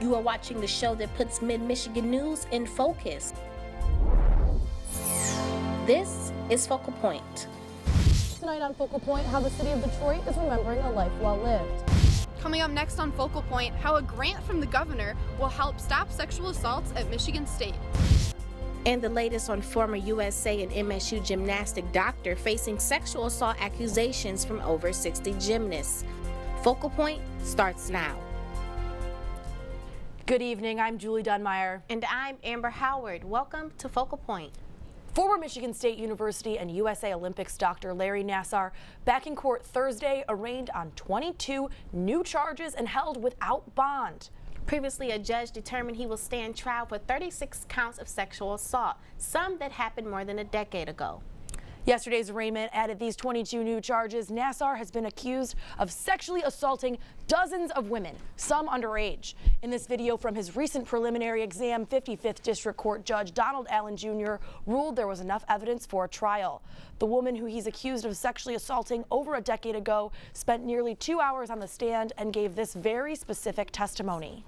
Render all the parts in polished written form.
You are watching the show that puts Mid-Michigan news in focus. This is Focal Point. Tonight on Focal Point, how the city of Detroit is remembering a life well lived. Coming up next on Focal Point, how a grant from the governor will help stop sexual assaults at Michigan State. And the latest on former USA and MSU gymnastic doctor facing sexual assault accusations from over 60 gymnasts. Focal Point starts now. Good evening, I'm Julie Dunmeyer. And I'm Amber Howard. Welcome to Focal Point. Former Michigan State University and USA Olympics doctor Larry Nassar back in court Thursday, arraigned on 22 new charges and held without bond. Previously, a judge determined he will stand trial for 36 counts of sexual assault, some that happened more than a decade ago. Yesterday's arraignment added these 22 new charges. Nassar has been accused of sexually assaulting dozens of women, some underage. In this video from his recent preliminary exam, 55th District Court Judge Donald Allen Jr. ruled there was enough evidence for a trial. The woman who he's accused of sexually assaulting over a decade ago spent nearly 2 hours on the stand and gave this very specific testimony.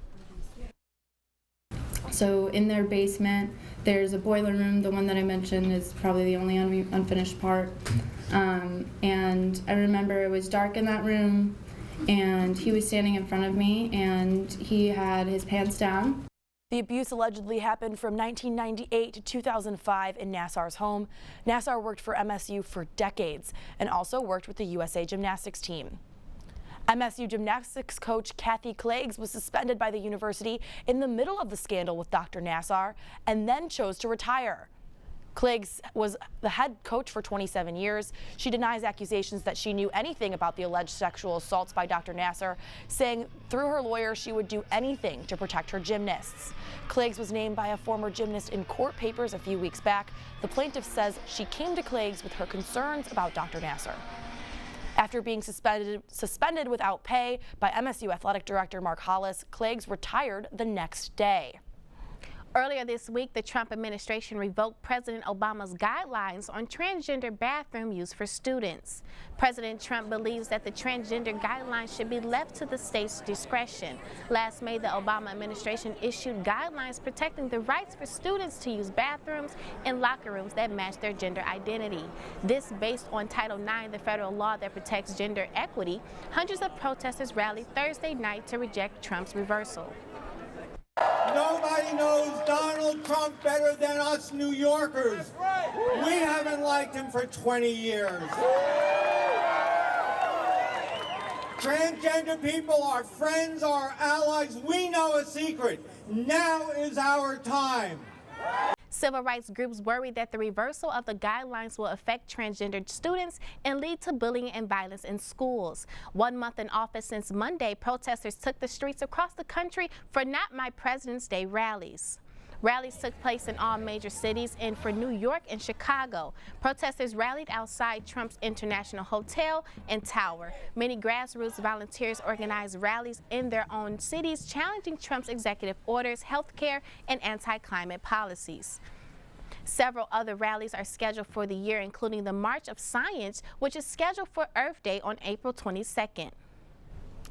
So in their basement, there's a boiler room. The one that I mentioned is probably the only unfinished part. And I remember it was dark in that room, and he was standing in front of me, and he had his pants down. The abuse allegedly happened from 1998 to 2005 in Nassar's home. Nassar worked for MSU for decades and also worked with the USA gymnastics team. MSU gymnastics coach Kathy Cleggs was suspended by the university in the middle of the scandal with Dr. Nassar and then chose to retire. Cleggs was the head coach for 27 years. She denies accusations that she knew anything about the alleged sexual assaults by Dr. Nassar, saying through her lawyer she would do anything to protect her gymnasts. Cleggs was named by a former gymnast in court papers a few weeks back. The plaintiff says she came to Cleggs with her concerns about Dr. Nassar. After being suspended without pay by MSU Athletic Director Mark Hollis, Cleggs retired the next day. Earlier this week, the Trump administration revoked President Obama's guidelines on transgender bathroom use for students. President Trump believes that the transgender guidelines should be left to the state's discretion. Last May, the Obama administration issued guidelines protecting the rights for students to use bathrooms and locker rooms that match their gender identity. This based on Title IX, the federal law that protects gender equity. Hundreds of protesters rallied Thursday night to reject Trump's reversal. Nobody knows Donald Trump better than us New Yorkers. Right. We haven't liked him for 20 years. Transgender people are friends, are allies. We know a secret. Now is our time. Civil rights groups worry that the reversal of the guidelines will affect transgendered students and lead to bullying and violence in schools. 1 month in office since Monday, protesters took the streets across the country for Not My President's Day rallies. Rallies took place in all major cities and for New York and Chicago. Protesters rallied outside Trump's International Hotel and Tower. Many grassroots volunteers organized rallies in their own cities, challenging Trump's executive orders, health care, and anti-climate policies. Several other rallies are scheduled for the year, including the March of Science, which is scheduled for Earth Day on April 22nd.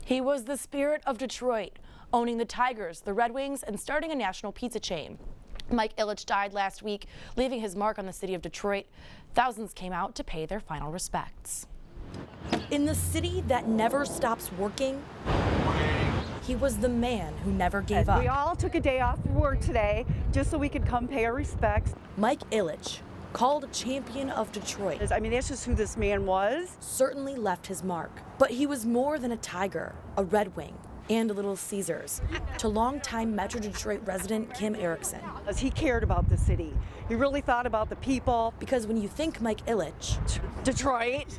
He was the spirit of Detroit, owning the Tigers, the Red Wings, and starting a national pizza chain. Mike Ilitch died last week, leaving his mark on the city of Detroit. Thousands came out to pay their final respects. In the city that never stops working, he was the man who never gave up. We all took a day off from work today just so we could come pay our respects. Mike Ilitch, called a champion of Detroit. I mean, that's just who this man was. Certainly left his mark. But he was more than a Tiger, a Red Wing, and a Little Caesars, to longtime Metro Detroit resident Kim Erickson. He cared about the city. He really thought about the people. Because when you think Mike Ilitch, Detroit,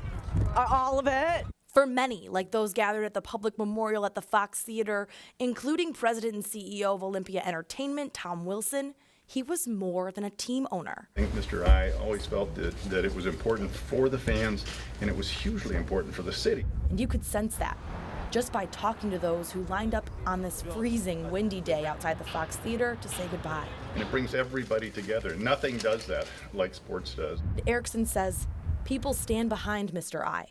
all of it. For many, like those gathered at the public memorial at the Fox Theater, including President and CEO of Olympia Entertainment, Tom Wilson, he was more than a team owner. I think Mr. I always felt that it was important for the fans, and it was hugely important for the city. And you could sense that just by talking to those who lined up on this freezing, windy day outside the Fox Theater to say goodbye. And it brings everybody together. Nothing does that like sports does. Erickson says people stand behind Mr. I,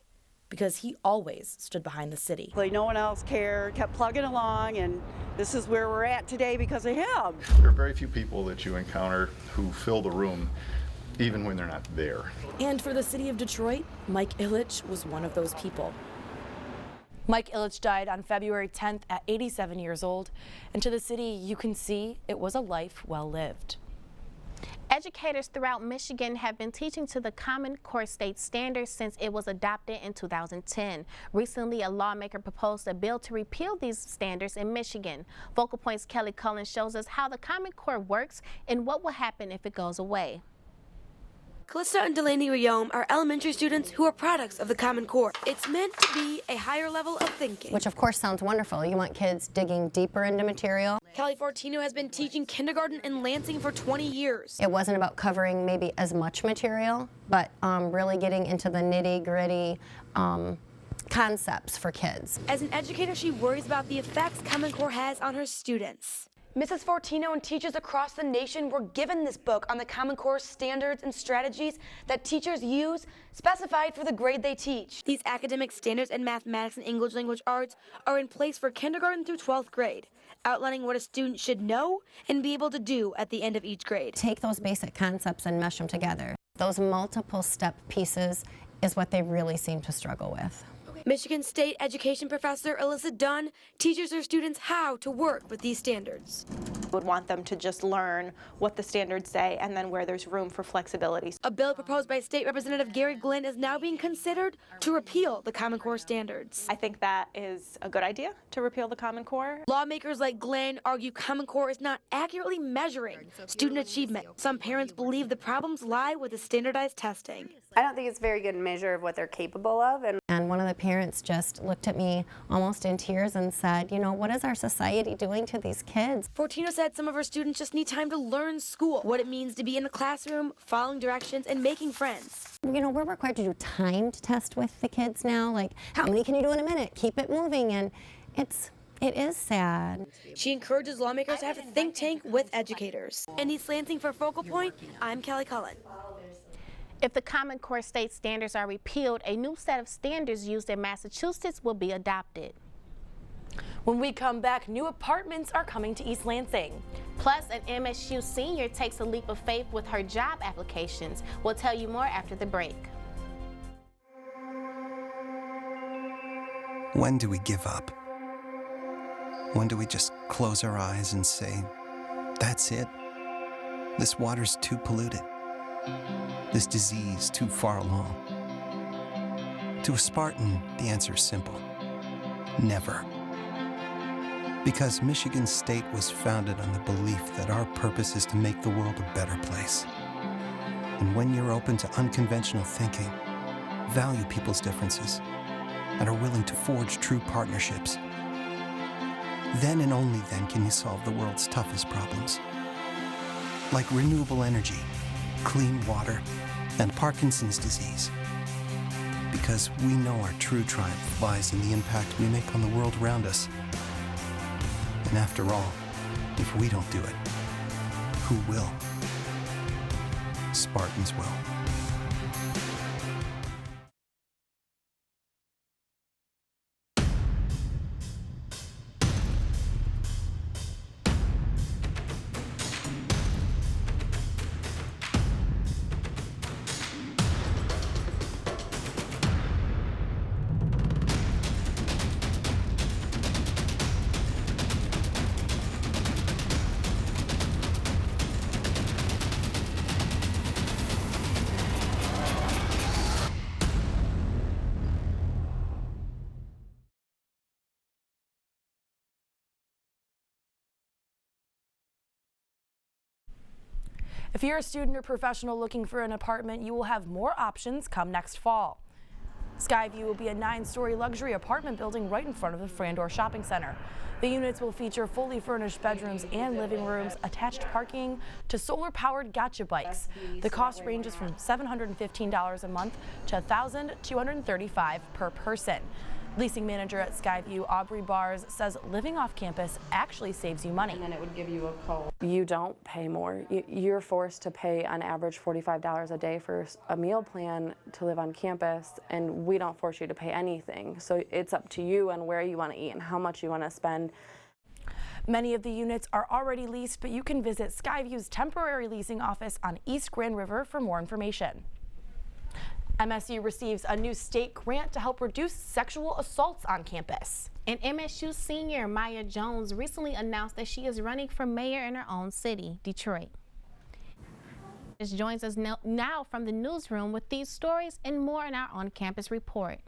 because he always stood behind the city. Like no one else cared, kept plugging along, and this is where we're at today because of him. There are very few people that you encounter who fill the room even when they're not there. And for the city of Detroit, Mike Ilitch was one of those people. Mike Ilitch died on February 10th at 87 years old, and to the city, you can see it was a life well lived. Educators throughout Michigan have been teaching to the Common Core state standards since it was adopted in 2010. Recently, a lawmaker proposed a bill to repeal these standards in Michigan. Focal Point's Kelly Cullen shows us how the Common Core works and what will happen if it goes away. Calista and Delaney Riome are elementary students who are products of the Common Core. It's meant to be a higher level of thinking. Which of course sounds wonderful. You want kids digging deeper into material. Kelly Fortino has been teaching kindergarten in Lansing for 20 years. It wasn't about covering maybe as much material, but really getting into the nitty-gritty concepts for kids. As an educator, she worries about the effects Common Core has on her students. Mrs. Fortino and teachers across the nation were given this book on the Common Core standards and strategies that teachers use, specified for the grade they teach. These academic standards in mathematics and English language arts are in place for kindergarten through 12th grade, outlining what a student should know and be able to do at the end of each grade. Take those basic concepts and mesh them together. Those multiple step pieces is what they really seem to struggle with. Michigan State education professor Alyssa Dunn teaches her students how to work with these standards. Would want them to just learn what the standards say and then where there's room for flexibility. A bill proposed by State Representative Gary Glenn is now being considered to repeal the Common Core standards. I think that is a good idea to repeal the Common Core. Lawmakers like Glenn argue Common Core is not accurately measuring student achievement. Some parents believe the problems lie with the standardized testing. I don't think it's a very good measure of what they're capable of. And one of the parents just looked at me almost in tears and said, you know, what is our society doing to these kids? Fortino said some of her students just need time to learn school, what it means to be in a classroom, following directions, and making friends. You know, we're required to do timed tests with the kids now, like how many can you do in a minute? Keep it moving, and it is sad. She encourages lawmakers to have a think tank with educators. In East Lansing for Focal Point, I'm Kelly Cullen. If the Common Core state standards are repealed, a new set of standards used in Massachusetts will be adopted. When we come back, new apartments are coming to East Lansing. Plus, an MSU senior takes a leap of faith with her job applications. We'll tell you more after the break. When do we give up? When do we just close our eyes and say, that's it? This water's too polluted. This disease too far along. To a Spartan, the answer is simple. Never. Because Michigan State was founded on the belief that our purpose is to make the world a better place. And when you're open to unconventional thinking, value people's differences, and are willing to forge true partnerships, then and only then can you solve the world's toughest problems. Like renewable energy, clean water, and Parkinson's disease. Because we know our true triumph lies in the impact we make on the world around us. And after all, if we don't do it, who will? Spartans will. If you're a student or professional looking for an apartment, you will have more options come next fall. Skyview will be a 9-story luxury apartment building right in front of the Frandor Shopping Center. The units will feature fully furnished bedrooms and living rooms, attached parking to solar-powered gotcha bikes. The cost ranges from $715 a month to $1,235 per person. Leasing manager at Skyview, Aubrey Bars, says living off campus actually saves you money. And then it would give you a code. You don't pay more. You're forced to pay on average $45 a day for a meal plan to live on campus, and we don't force you to pay anything. So it's up to you on where you want to eat and how much you want to spend. Many of the units are already leased, but you can visit Skyview's temporary leasing office on East Grand River for more information. MSU receives a new state grant to help reduce sexual assaults on campus. And MSU senior Maya Jones recently announced that she is running for mayor in her own city, Detroit. This joins us now from the newsroom with these stories and more in our on-campus report.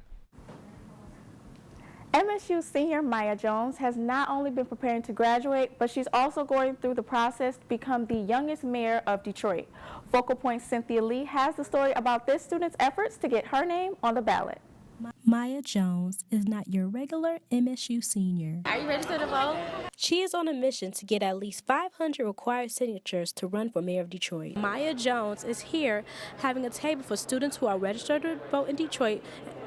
MSU senior Maya Jones has not only been preparing to graduate, but she's also going through the process to become the youngest mayor of Detroit. Focal Point's Cynthia Lee has the story about this student's efforts to get her name on the ballot. Maya Jones is not your regular MSU senior. Are you registered to vote? She is on a mission to get at least 500 required signatures to run for mayor of Detroit. Maya Jones is here having a table for students who are registered to vote in Detroit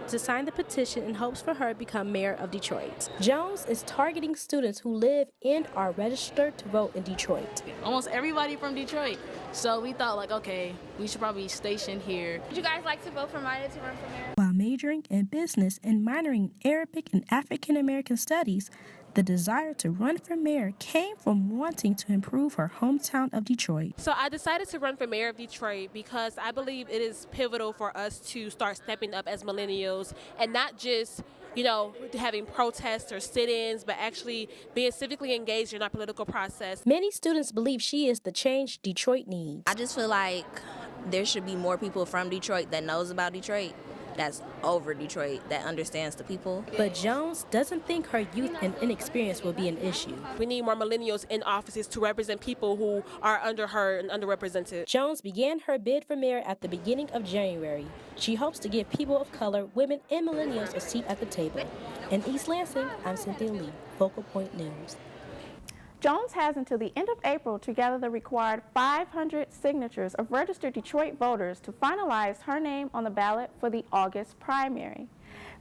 to sign the petition in hopes for her to become mayor of Detroit. Jones is targeting students who live and are registered to vote in Detroit. Almost everybody from Detroit. So we thought, like, okay, we should probably station here. Would you guys like to vote for Maya to run for mayor? While majoring in business and minoring in Arabic and African American studies, the desire to run for mayor came from wanting to improve her hometown of Detroit. So I decided to run for mayor of Detroit because I believe it is pivotal for us to start stepping up as millennials and not just, you know, having protests or sit-ins, but actually being civically engaged in our political process. Many students believe she is the change Detroit needs. I just feel like there should be more people from Detroit that knows about Detroit, that's over Detroit, that understands the people. But Jones doesn't think her youth and inexperience will be an issue. We need more millennials in offices to represent people who are under her and underrepresented. Jones began her bid for mayor at the beginning of January. She hopes to give people of color, women, and millennials a seat at the table. In East Lansing, I'm Cynthia Lee, Focal Point News. Jones has until the end of April to gather the required 500 signatures of registered Detroit voters to finalize her name on the ballot for the August primary.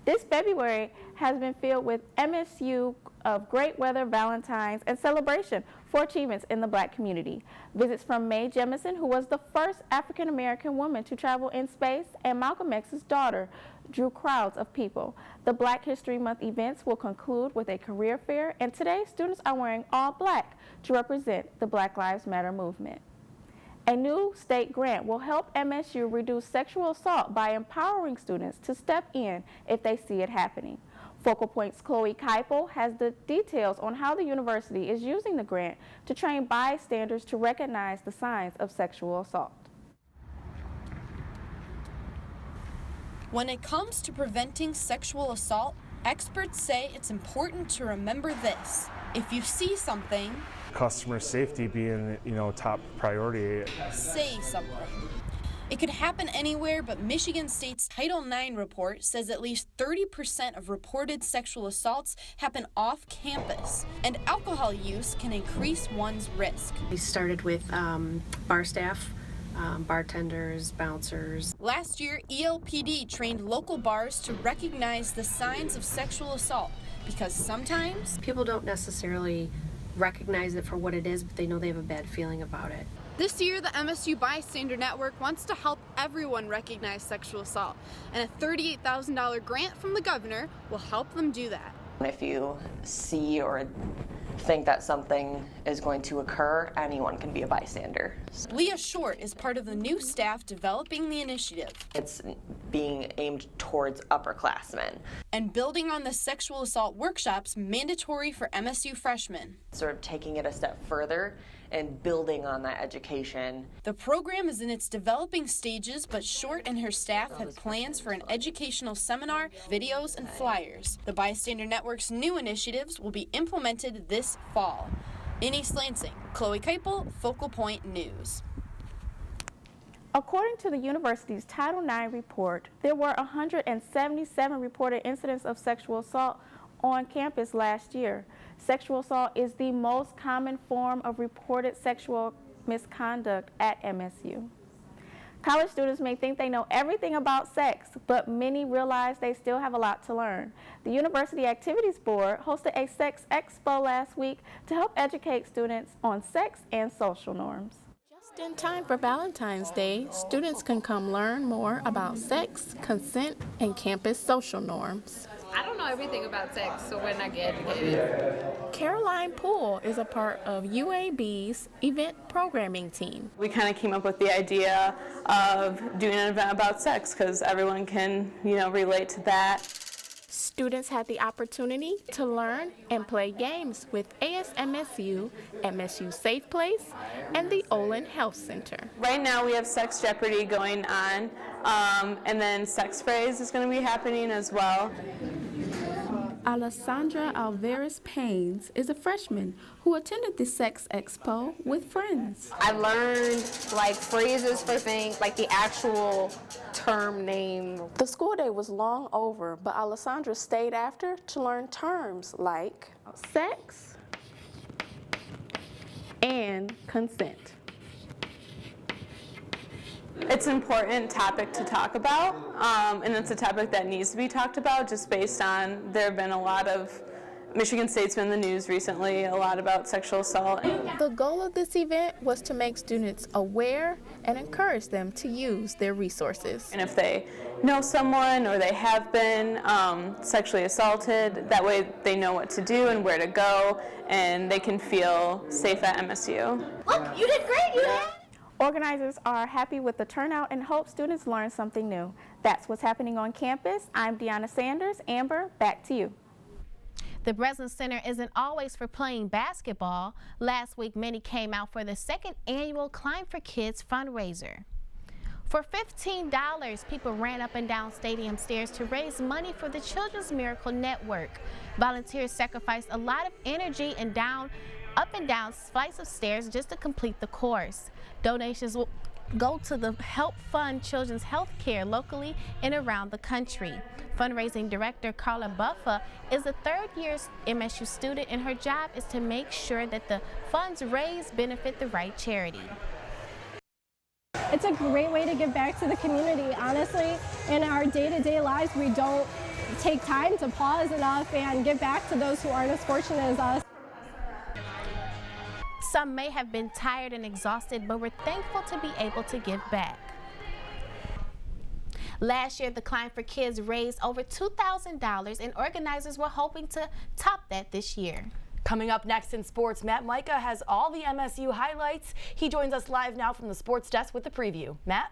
This February has been filled with MSU of great weather, Valentine's, and celebration for achievements in the Black community. Visits from Mae Jemison, who was the first African-American woman to travel in space, and Malcolm X's daughter drew crowds of people. The Black History Month events will conclude with a career fair, and today students are wearing all black to represent the Black Lives Matter movement. A new state grant will help MSU reduce sexual assault by empowering students to step in if they see it happening. Focal Point's Chloe Keipel has the details on how the university is using the grant to train bystanders to recognize the signs of sexual assault. When it comes to preventing sexual assault, experts say it's important to remember this. If you see something, customer safety being, top priority. Say something. It could happen anywhere, but Michigan State's Title IX report says at least 30% of reported sexual assaults happen off campus, and alcohol use can increase one's risk. We started with bar staff, bartenders, bouncers. Last year, ELPD trained local bars to recognize the signs of sexual assault, because sometimes people don't necessarily recognize it for what it is, but they know they have a bad feeling about it. This year, the MSU Bystander Network wants to help everyone recognize sexual assault, and a $38,000 grant from the governor will help them do that. If you see or think that something is going to occur, anyone can be a bystander. Leah Short is part of the new staff developing the initiative. It's being aimed towards upperclassmen. And building on the sexual assault workshops mandatory for MSU freshmen. Sort of taking it a step further and building on that education. The program is in its developing stages, but Short and her staff have plans for an educational seminar, videos, and flyers. The Bystander Network's new initiatives will be implemented this fall. In East Lansing, Chloe Keipel, Focal Point News. According to the university's Title IX report, there were 177 reported incidents of sexual assault on campus last year. Sexual assault is the most common form of reported sexual misconduct at MSU. College students may think they know everything about sex, but many realize they still have a lot to learn. The University Activities Board hosted a sex expo last week to help educate students on sex and social norms. Just in time for Valentine's Day, students can come learn more about sex, consent, and campus social norms. I don't know everything about sex, so when I get educated. Caroline Poole is a part of UAB's event programming team. We kind of came up with the idea of doing an event about sex because everyone can, relate to that. Students had the opportunity to learn and play games with ASMSU, MSU Safe Place, and the Olin Health Center. Right now we have Sex Jeopardy going on, and then Sex Phrase is going to be happening as well. Alessandra Alvarez Paynes is a freshman who attended the Sex Expo with friends. I learned phrases for things, like the actual term name. The school day was long over, but Alessandra stayed after to learn terms like sex and consent. It's an important topic to talk about, and it's a topic that needs to be talked about just based on there have been a lot of, Michigan State's been in the news recently, a lot about sexual assault. The goal of this event was to make students aware and encourage them to use their resources. And if they know someone or they have been sexually assaulted, that way they know what to do and where to go, and they can feel safe at MSU. Look, you did great, you did! Organizers are happy with the turnout and hope students learn something new. That's what's happening on campus. I'm Deanna Sanders. Amber, back to you. The Breslin Center isn't always for playing basketball. Last week, many came out for the second annual Climb for Kids fundraiser. For $15, people ran up and down stadium stairs to raise money for the Children's Miracle Network. Volunteers sacrificed a lot of energy and up and down flights of stairs just to complete the course. Donations will go to the help fund children's health care locally and around the country. Fundraising director Carla Buffa is a third-year MSU student, and her job is to make sure that the funds raised benefit the right charity. It's a great way to give back to the community. Honestly, in our day-to-day lives, we don't take time to pause enough and give back to those who aren't as fortunate as us. Some may have been tired and exhausted, but we're thankful to be able to give back. Last year, the Climb for Kids raised over $2,000, and organizers were hoping to top that this year. Coming up next in sports, Matt Micah has all the MSU highlights. He joins us live now from the sports desk with the preview. Matt?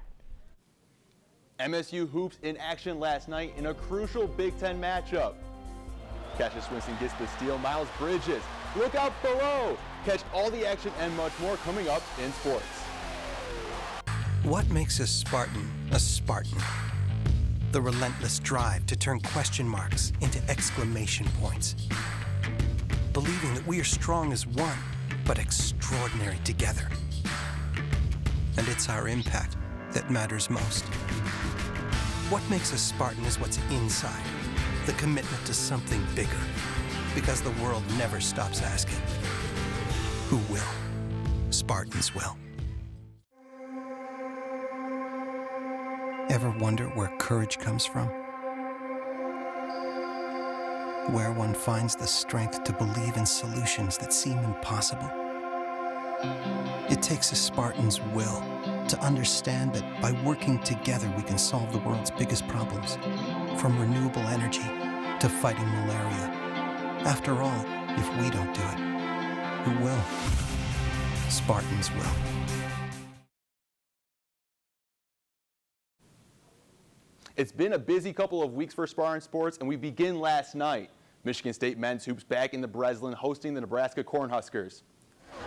MSU hoops in action last night in a crucial Big Ten matchup. Cassius Winston gets the steal. Miles Bridges, look out below. Catch all the action and much more coming up in sports. What makes a Spartan a Spartan? The relentless drive to turn question marks into exclamation points. Believing that we are strong as one, but extraordinary together. And it's our impact that matters most. What makes a Spartan is what's inside, the commitment to something bigger. Because the world never stops asking, who will? Spartans will. Ever wonder where courage comes from? Where one finds the strength to believe in solutions that seem impossible? It takes a Spartan's will to understand that by working together we can solve the world's biggest problems, from renewable energy to fighting malaria. After all, if we don't do it, who will? Spartans will. It's been a busy couple of weeks for Spartan sports, and we begin last night. Michigan State men's hoops back in the Breslin, hosting the Nebraska Cornhuskers.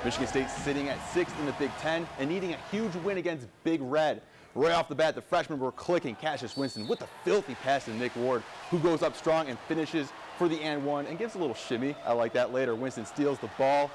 Michigan State sitting at 6th in the Big Ten and needing a huge win against Big Red. Right off the bat, the freshmen were clicking. Cassius Winston with a filthy pass to Nick Ward, who goes up strong and finishes for the and one and gives a little shimmy. I like that later. Winston steals the ball.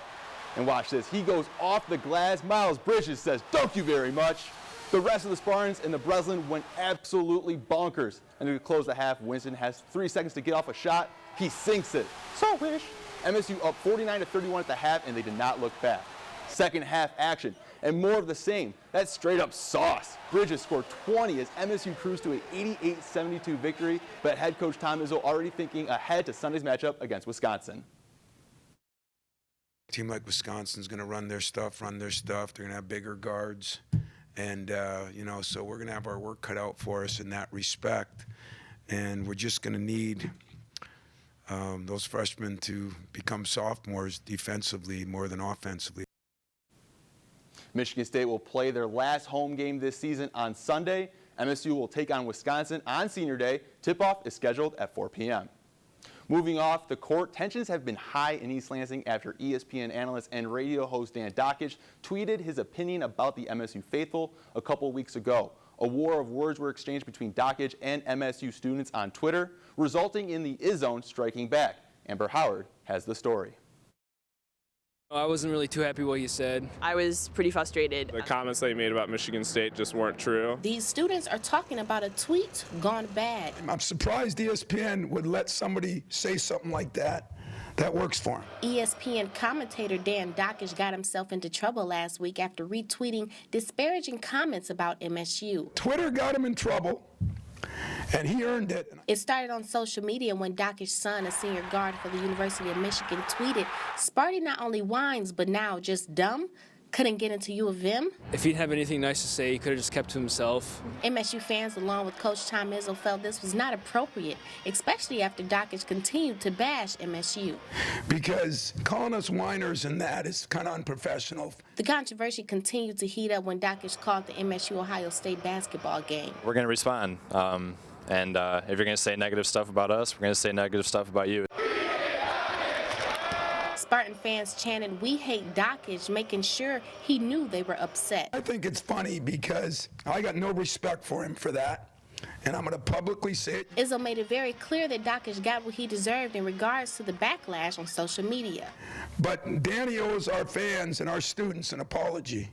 And watch this. He goes off the glass. Miles Bridges says, "Thank you very much." The rest of the Spartans and the Breslin went absolutely bonkers. And to close the half, Winston has 3 seconds to get off a shot. He sinks it. So wish. MSU up 49-31 at the half, and they did not look back. Second half action. and more of the same. That's straight up sauce. Bridges scored 20 as MSU cruised to an 88-72 victory, but head coach Tom Izzo already thinking ahead to Sunday's matchup against Wisconsin. A team like Wisconsin's going to run their stuff. They're going to have bigger guards. And, so we're going to have our work cut out for us in that respect. And we're just going to need those freshmen to become sophomores defensively more than offensively. Michigan State will play their last home game this season on Sunday. MSU will take on Wisconsin on Senior Day. Tip-off is scheduled at 4 p.m. Moving off the court, tensions have been high in East Lansing after ESPN analyst and radio host Dan Dockich tweeted his opinion about the MSU faithful a couple weeks ago. A war of words were exchanged between Dockich and MSU students on Twitter, resulting in the Izzone striking back. Amber Howard has the story. I wasn't really too happy what he said. I was pretty frustrated. The comments that he made about Michigan State just weren't true. These students are talking about a tweet gone bad. I'm surprised ESPN would let somebody say something like that. That works for him. ESPN commentator Dan Dockich got himself into trouble last week after retweeting disparaging comments about MSU. Twitter got him in trouble, and he earned it. It started on social media when Dockich's son, a senior guard for the University of Michigan, tweeted, "Sparty not only whines, but now just dumb. Couldn't get into U of M." If he didn't have anything nice to say, he could have just kept to himself. MSU fans, along with Coach Tom Izzo, felt this was not appropriate, especially after Dockich continued to bash MSU. Because calling us whiners and that is kind of unprofessional. The controversy continued to heat up when Dockich called the MSU-Ohio State basketball game. We're going to respond, and if you're going to say negative stuff about us, we're going to say negative stuff about you. Spartan fans chanted, "We hate Dockich," making sure he knew they were upset. I think it's funny because I got no respect for him for that, and I'm going to publicly say it. Izzo made it very clear that Dockich got what he deserved in regards to the backlash on social media. But Danny owes our fans and our students an apology,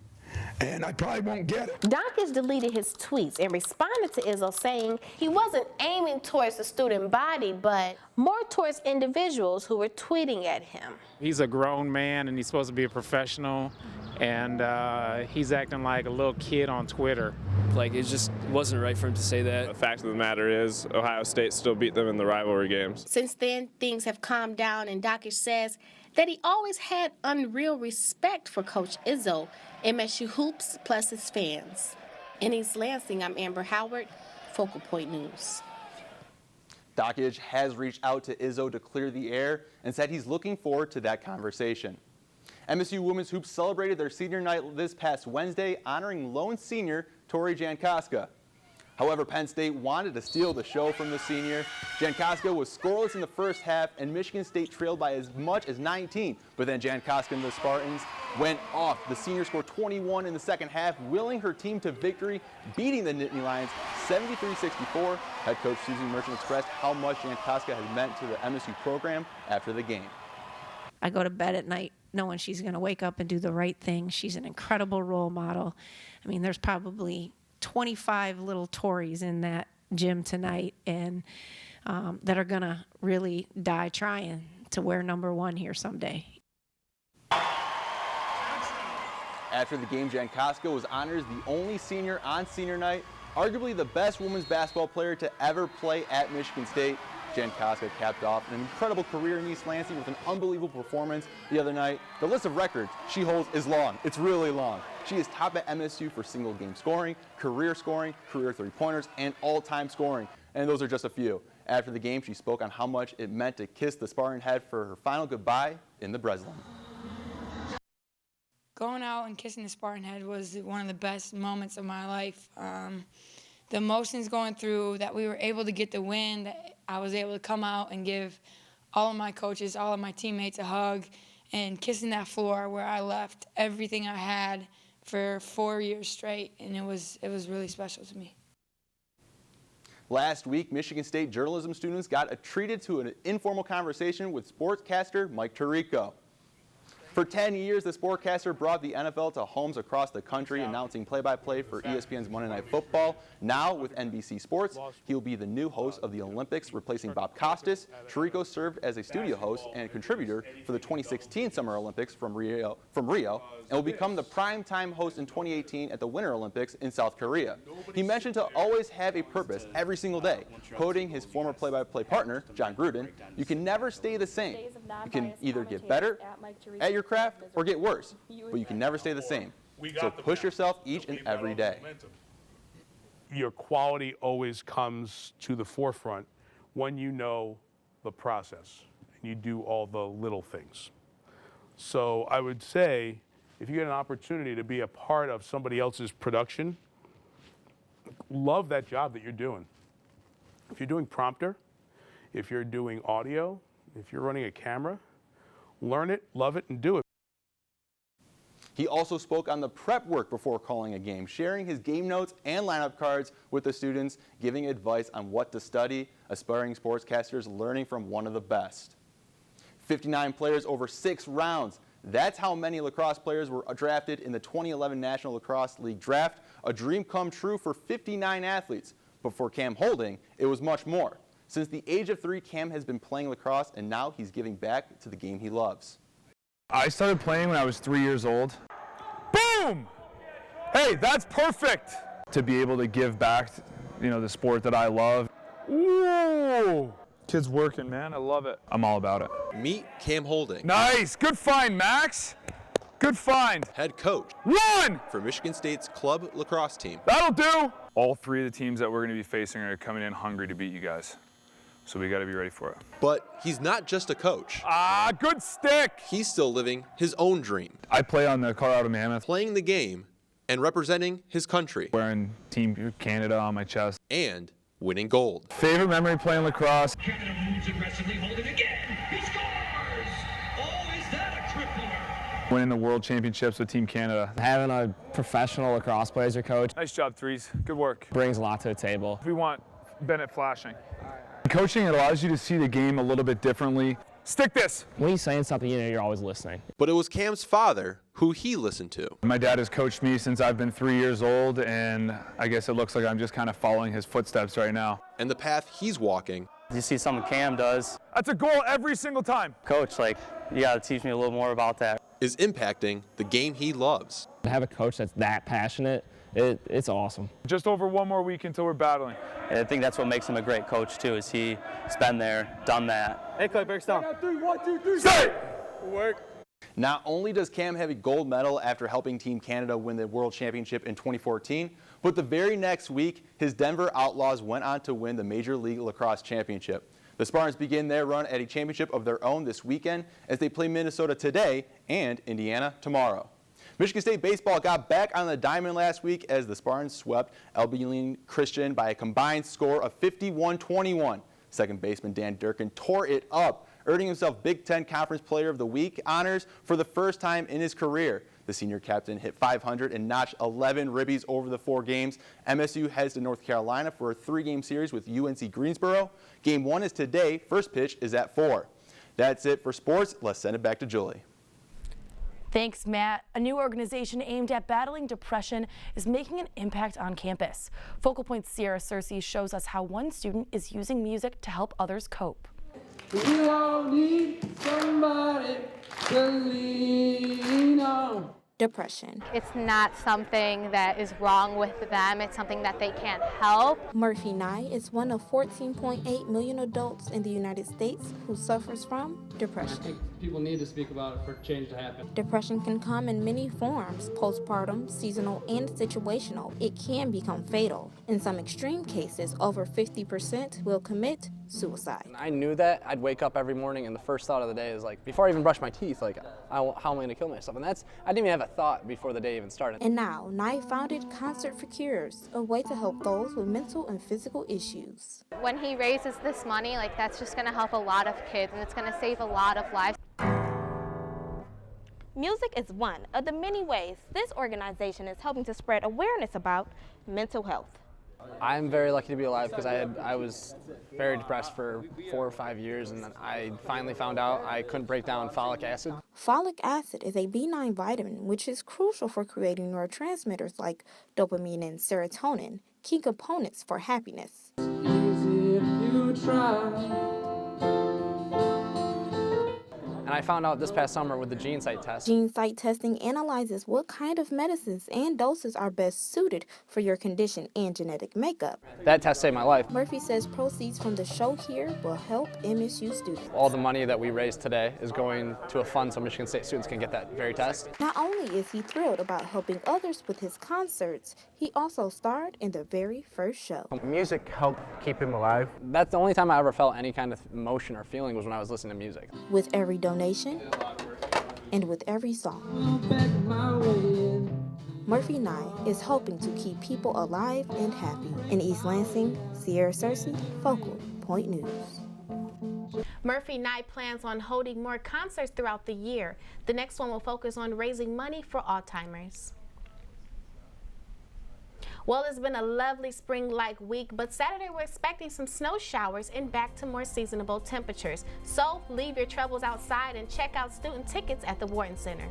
and I probably won't get it. Dockich deleted his tweets and responded to Izzo saying he wasn't aiming towards the student body, but more towards individuals who were tweeting at him. He's a grown man and he's supposed to be a professional, and he's acting like a little kid on Twitter. Like, it just wasn't right for him to say that. The fact of the matter is, Ohio State still beat them in the rivalry games. Since then, things have calmed down, and Dockich says that he always had unreal respect for Coach Izzo, MSU Hoops, plus his fans. In East Lansing, I'm Amber Howard, Focal Point News. Dockich has reached out to Izzo to clear the air and said he's looking forward to that conversation. MSU Women's Hoops celebrated their senior night this past Wednesday, honoring lone senior Tori Jankoska. However, Penn State wanted to steal the show from the senior. Jankoska was scoreless in the first half, and Michigan State trailed by as much as 19. But then Jankoska and the Spartans went off. The senior scored 21 in the second half, willing her team to victory, beating the Nittany Lions 73-64. Head coach Susie Merchant expressed how much Jankoska has meant to the MSU program after the game. I go to bed at night knowing she's going to wake up and do the right thing. She's an incredible role model. I mean, there's probably 25 little Tories in that gym tonight, and that are going to really die trying to wear #1 here someday. After the game, Jankoska was honored as the only senior on senior night, arguably the best women's basketball player to ever play at Michigan State. Jankoska capped off an incredible career in East Lansing with an unbelievable performance the other night. The list of records she holds is long. It's really long. She is top at MSU for single game scoring, career 3-pointers, and all-time scoring. And those are just a few. After the game, she spoke on how much it meant to kiss the Spartan head for her final goodbye in the Breslin. Going out and kissing the Spartan head was one of the best moments of my life. The emotions going through, that we were able to get the win, that I was able to come out and give all of my coaches, all of my teammates a hug, and kissing that floor where I left everything I had for 4 years straight, and it was really special to me. Last week, Michigan State journalism students got treated to an informal conversation with sportscaster Mike Tirico. For 10 years, the sportcaster brought the NFL to homes across the country, announcing play-by-play for ESPN's Monday Night Football. Now, with NBC Sports, he'll be the new host of the Olympics, replacing Bob Costas. Chirico served as a studio host and contributor for the 2016 Summer Olympics from Rio, and will become the primetime host in 2018 at the Winter Olympics in South Korea. He mentioned to always have a purpose every single day, quoting his former play-by-play partner, John Gruden, "You can never stay the same. You can either get better at your craft or get worse, but you can never stay the same. So push yourself each and every day." Your quality always comes to the forefront when you know the process and you do all the little things. So I would say, if you get an opportunity to be a part of somebody else's production, love that job that you're doing. If you're doing prompter, if you're doing audio, if you're running a camera, learn it, love it, and do it. He also spoke on the prep work before calling a game, sharing his game notes and lineup cards with the students, giving advice on what to study, aspiring sportscasters learning from one of the best. 59 players over 6 rounds. That's how many lacrosse players were drafted in the 2011 National Lacrosse League draft, a dream come true for 59 athletes. But for Cam Holding, it was much more. Since the age of 3, Cam has been playing lacrosse, and now he's giving back to the game he loves. I started playing when I was 3 years old. Boom! Hey, that's perfect! To be able to give back, the sport that I love. Ooh! Kids working, man. I love it. I'm all about it. Meet Cam Holding. Nice! Good find, Max! Good find. Head coach. Run! For Michigan State's club lacrosse team. That'll do! All 3 of the teams that we're going to be facing are coming in hungry to beat you guys. So we got to be ready for it. But he's not just a coach. Good stick! He's still living his own dream. I play on the Colorado Mammoth. Playing the game and representing his country. Wearing Team Canada on my chest. And winning gold. Favorite memory playing lacrosse. Canada moves aggressively, holding again. He scores! Oh, is that a tripler? Winning the World Championships with Team Canada. Having a professional lacrosse player as your coach. Nice job, Threes. Good work. Brings a lot to the table. We want Bennett flashing. Coaching, it allows you to see the game a little bit differently. Stick this! When he's saying something, you're always listening. But it was Cam's father who he listened to. My dad has coached me since I've been 3 years old, and I guess it looks like I'm just kind of following his footsteps right now. And the path he's walking. You see something Cam does. That's a goal every single time. Coach, you got to teach me a little more about that. Is impacting the game he loves. To have a coach that's that passionate, it's awesome. Just over 1 more week until we're battling. And I think that's what makes him a great coach, too, is he's been there, done that. Hey, Clay, breaks down. 1, 2, 3, stay! Work. Not only does Cam have a gold medal after helping Team Canada win the World Championship in 2014, but the very next week, his Denver Outlaws went on to win the Major League Lacrosse Championship. The Spartans begin their run at a championship of their own this weekend as they play Minnesota today and Indiana tomorrow. Michigan State baseball got back on the diamond last week as the Spartans swept Abilene Christian by a combined score of 51-21. Second baseman Dan Durkin tore it up, earning himself Big Ten Conference Player of the Week honors for the first time in his career. The senior captain hit .500 and notched 11 ribbies over the 4 games. MSU heads to North Carolina for a 3-game series with UNC Greensboro. Game 1 is today. First pitch is at 4. That's it for sports. Let's send it back to Julie. Thanks, Matt. A new organization aimed at battling depression is making an impact on campus. Focal Point's Sierra Cersei shows us how one student is using music to help others cope. We all need somebody to lean on. Depression. It's not something that is wrong with them, it's something that they can't help. Murphy Nye is one of 14.8 million adults in the United States who suffers from depression. I think people need to speak about it for change to happen. Depression can come in many forms, postpartum, seasonal, and situational. It can become fatal. In some extreme cases, over 50% will commit suicide. I knew that. I'd wake up every morning and the first thought of the day is before I even brush my teeth, how am I going to kill myself? And I didn't even have a thought before the day even started. And now, Nye founded Concert for Cures, a way to help those with mental and physical issues. When he raises this money, that's just going to help a lot of kids and it's going to save a lot of lives. Music is one of the many ways this organization is helping to spread awareness about mental health. I'm very lucky to be alive because I was very depressed for 4 or 5 years, and then I finally found out I couldn't break down folic acid. Folic acid is a B9 vitamin which is crucial for creating neurotransmitters like dopamine and serotonin, key components for happiness. Easy if you try. And I found out this past summer with the GeneSight test. GeneSight testing analyzes what kind of medicines and doses are best suited for your condition and genetic makeup. That test saved my life. Murphy says proceeds from the show here will help MSU students. All the money that we raised today is going to a fund so Michigan State students can get that very test. Not only is he thrilled about helping others with his concerts, he also starred in the very first show. Music helped keep him alive. That's the only time I ever felt any kind of emotion or feeling was when I was listening to music. With every donation and with every song, Murphy Nye is hoping to keep people alive and happy. In East Lansing, Sierra Cersei, Focal Point News. Murphy Nye plans on holding more concerts throughout the year. The next one will focus on raising money for Alzheimer's. Well, it's been a lovely spring-like week, but Saturday we're expecting some snow showers and back to more seasonable temperatures. So leave your troubles outside and check out student tickets at the Wharton Center.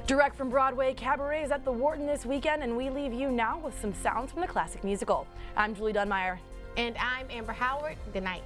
Direct from Broadway, Cabaret is at the Wharton this weekend, and we leave you now with some sounds from the classic musical. I'm Julie Dunmeyer. And I'm Amber Howard. Good night.